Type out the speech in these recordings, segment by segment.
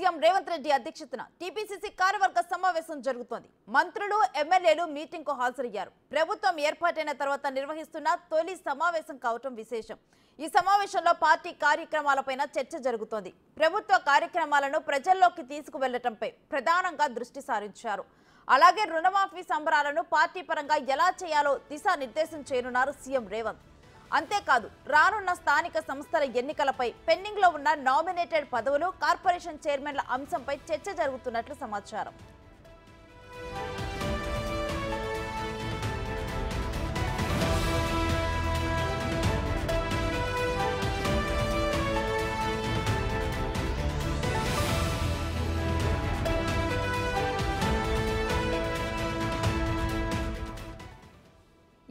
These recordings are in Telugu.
సీఎం రేవంత్ రెడ్డి అధ్యక్షతన టీపీసీసీ కార్యవర్గ సమావేశం జరుగుతోంది. మంత్రులు, ఎమ్మెల్యేలు మీటింగ్ కు హాజరయ్యారు. ప్రభుత్వం ఏర్పాటైన తర్వాత నిర్వహిస్తున్న తొలి సమావేశం కావటం విశేషం. ఈ సమావేశంలో పార్టీ కార్యక్రమాలపైన చర్చ జరుగుతోంది. ప్రభుత్వ కార్యక్రమాలను ప్రజల్లోకి తీసుకువెళ్లటంపై ప్రధానంగా దృష్టి సారించారు. అలాగే రుణమాఫీ సంబరాలను పార్టీ పరంగా ఎలా చేయాలో దిశానిర్దేశం చేయనున్నారు సీఎం రేవంత్. అంతేకాదు రానున్న స్థానిక సంస్థల ఎన్నికలపై పెండింగ్ లో ఉన్న నామినేటెడ్ పదవులు, కార్పొరేషన్ చైర్మన్ల అంశంపై చర్చ జరుగుతున్నట్లు సమాచారం.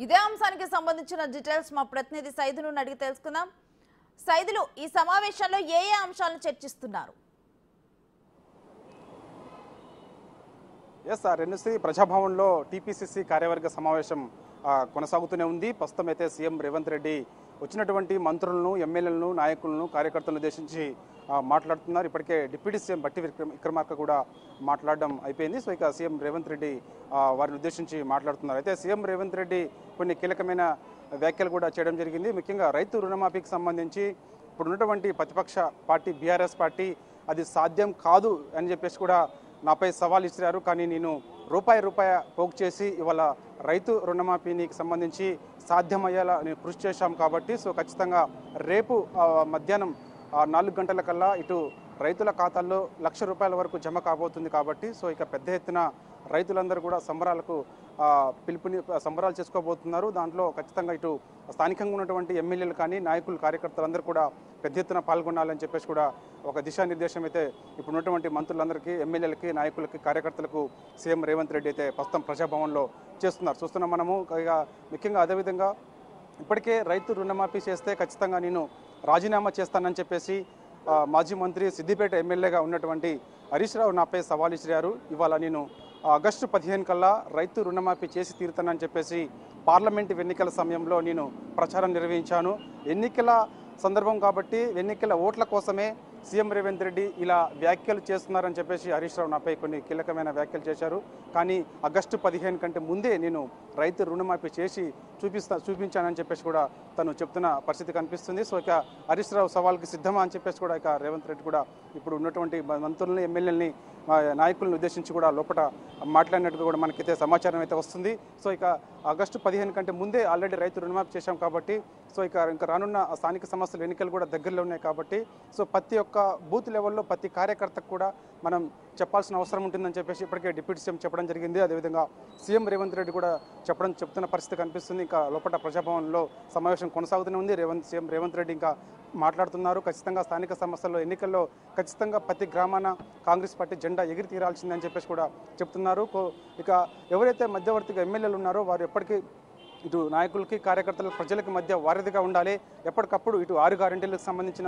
ఇదే అంశానికి సంబంధించిన డీటెయిల్స్ మా ప్రతినిధి సైదులు అడిగి తెలుసుకుందాం. సైదులు, ఈ సమావేశంలో ఏ అంశాలను చర్చిస్తున్నారు? ఎన్ఎస్సీ ప్రజాభవన్లో టీపీసీసీ కార్యవర్గ సమావేశం కొనసాగుతూనే ఉంది. ప్రస్తుతం అయితే సీఎం రేవంత్ రెడ్డి వచ్చినటువంటి మంత్రులను, ఎమ్మెల్యేలను, నాయకులను, కార్యకర్తలను ఉద్దేశించి మాట్లాడుతున్నారు. ఇప్పటికే డిప్యూటీ సీఎం బట్టి విక్రమార్క కూడా మాట్లాడడం అయిపోయింది. సో ఇక సీఎం రేవంత్ రెడ్డి వారిని ఉద్దేశించి మాట్లాడుతున్నారు. అయితే సీఎం రేవంత్ రెడ్డి కొన్ని కీలకమైన వ్యాఖ్యలు కూడా చేయడం జరిగింది. ముఖ్యంగా రైతు రుణమాఫీకి సంబంధించి ఇప్పుడున్నటువంటి ప్రతిపక్ష పార్టీ బీఆర్ఎస్ పార్టీ అది సాధ్యం కాదు అని చెప్పేసి కూడా నాపై సవాల్ ఇచ్చారు. కానీ నేను రూపాయి పోగు చేసి ఇవాళ రైతు రుణమాఫీకి సంబంధించి సాధ్యమయ్యేలా నేను కృషి చేశాం కాబట్టి సో ఖచ్చితంగా రేపు మధ్యాహ్నం 4 గంటల కల్లా ఇటు రైతుల ఖాతాల్లో ₹1,00,000 వరకు జమ కాబోతుంది కాబట్టి సో ఇక పెద్ద ఎత్తున రైతులందరూ కూడా సంబరాలు చేసుకోబోతున్నారు. దాంట్లో ఖచ్చితంగా ఇటు స్థానికంగా ఉన్నటువంటి ఎమ్మెల్యేలు కానీ, నాయకులు, కార్యకర్తలందరూ కూడా పెద్ద ఎత్తున పాల్గొనాలని చెప్పేసి కూడా ఒక దిశానిర్దేశం అయితే ఇప్పుడు ఉన్నటువంటి మంత్రులందరికీ, ఎమ్మెల్యేలకి, నాయకులకి, కార్యకర్తలకు సీఎం రేవంత్ రెడ్డి అయితే ప్రస్తుతం ప్రజాభవన్లో చూస్తున్నాం మనము. ఇక ముఖ్యంగా అదేవిధంగా ఇప్పటికే రైతు రుణమాఫీ చేస్తే ఖచ్చితంగా నేను రాజీనామా చేస్తానని చెప్పేసి మాజీ మంత్రి, సిద్దిపేట ఎమ్మెల్యేగా ఉన్నటువంటి హరీష్ రావు నాపై సవాల్ ఇచ్చారు. ఇవాళ నేను ఆగస్టు 15 కల్లా రైతు రుణమాఫీ చేసి తీరుతానని చెప్పేసి పార్లమెంటు ఎన్నికల సమయంలో నేను ప్రచారం నిర్వహించాను. ఎన్నికల సందర్భం కాబట్టి ఎన్నికల ఓట్ల కోసమే సీఎం రేవంత్ రెడ్డి ఇలా వ్యాఖ్యలు చేస్తున్నారని చెప్పేసి హరీష్ రావు నాపై కొన్ని కీలకమైన వ్యాఖ్యలు చేశారు. కానీ ఆగస్టు 15 కంటే ముందే నేను రైతు రుణమాఫీ చేసి చూపించానని చెప్పేసి కూడా తను చెప్తున్న పరిస్థితి కనిపిస్తుంది. సో ఇక హరీష్ రావు సవాల్కి సిద్ధమా అని చెప్పేసి కూడా ఇక రేవంత్ రెడ్డి కూడా ఇప్పుడు ఉన్నటువంటి మంత్రులని, ఎమ్మెల్యేలని, నాయకులను ఉద్దేశించి కూడా లోపల మాట్లాడినట్టుగా కూడా మనకైతే సమాచారం అయితే వస్తుంది. సో ఇక ఆగస్టు 15 కంటే ముందే ఆల్రెడీ రైతు రుణమాఫీ చేశాం కాబట్టి సో ఇంకా రానున్న స్థానిక సంస్థల ఎన్నికలు కూడా దగ్గరలో ఉన్నాయి కాబట్టి సో ప్రతి ఒక్క బూత్ లెవెల్లో ప్రతి కార్యకర్తకు కూడా మనం చెప్పాల్సిన అవసరం ఉంటుందని చెప్పేసి ఇప్పటికే డిప్యూటీ సీఎం చెప్పడం జరిగింది. అదేవిధంగా సీఎం రేవంత్ రెడ్డి కూడా చెప్తున్న పరిస్థితి కనిపిస్తుంది. ఇంకా లోపల ప్రజాభవన్లో సమావేశం కొనసాగుతూనే ఉంది. సీఎం రేవంత్ రెడ్డి ఇంకా మాట్లాడుతున్నారు. ఖచ్చితంగా స్థానిక సంస్థల్లో ఎన్నికల్లో ఖచ్చితంగా ప్రతి గ్రామాన కాంగ్రెస్ పార్టీ జెండా ఎగిరి తీరాల్సిందని చెప్పేసి కూడా చెప్తున్నారు. ఇక ఎవరైతే మధ్యవర్తిగా ఎమ్మెల్యేలు ఉన్నారో వారు ఎప్పటికీ ఇటు నాయకులకి, కార్యకర్తలకు, ప్రజలకు మధ్య వారధిగా ఉండాలి. ఎప్పటికప్పుడు ఇటు 6 గ్యారెంటీలకు సంబంధించిన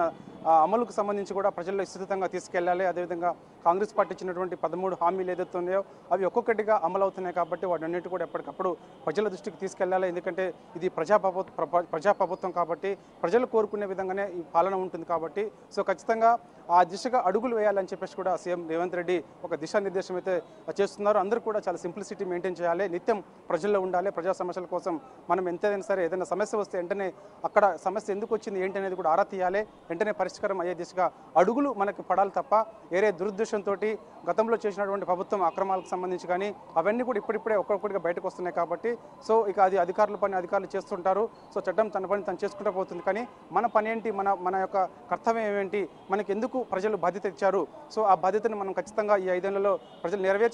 అమలుకు సంబంధించి కూడా ప్రజల్లో విస్తృతంగా తీసుకెళ్లాలి. అదేవిధంగా కాంగ్రెస్ పార్టీ ఇచ్చినటువంటి 13 హామీలు ఏదైతే ఉన్నాయో అవి ఒక్కొక్కటిగా అమలు అవుతున్నాయి కాబట్టి వాటన్నిటి కూడా ఎప్పటికప్పుడు ప్రజల దృష్టికి తీసుకెళ్లాలి. ఎందుకంటే ఇది ప్రజాప్రభుత్వం కాబట్టి ప్రజలు కోరుకునే విధంగానే ఈ పాలన ఉంటుంది కాబట్టి సో ఖచ్చితంగా ఆ దిశగా అడుగులు వేయాలని చెప్పేసి కూడా సీఎం రేవంత్ రెడ్డి ఒక దిశానిర్దేశం అయితే చేస్తున్నారు. అందరూ కూడా చాలా సింప్లిసిటీ మెయింటైన్ చేయాలి, నిత్యం ప్రజల్లో ఉండాలి. ప్రజా సమస్యల కోసం మనం ఎంతైనా సరే ఏదైనా సమస్య వస్తే వెంటనే అక్కడ సమస్య ఎందుకు వచ్చింది ఏంటి అనేది కూడా ఆరా తీయాలి. వెంటనే పరిష్కారం అయ్యే దిశగా అడుగులు మనకి పడాలి తప్ప వేరే దురుద్దేశంతో గతంలో చేసినటువంటి ప్రభుత్వం అక్రమాలకు సంబంధించి కానీ అవన్నీ కూడా ఇప్పుడిప్పుడే ఒక్కొక్కటిగా బయటకు వస్తున్నాయి కాబట్టి సో ఇక అది అధికారుల పని అధికారులు చేస్తుంటారు. సో చట్టం తన పని తను చేసుకుంటూ పోతుంది. కానీ మన పని ఏంటి, మన యొక్క కర్తవ్యం ఏమేంటి, మనకి ఎందుకు ప్రజలు బాధ్యత ఇచ్చారు, సో ఆ బాధ్యతను మనం ఖచ్చితంగా ఈ 5 ఏళ్లలో ప్రజలు నెరవేర్చి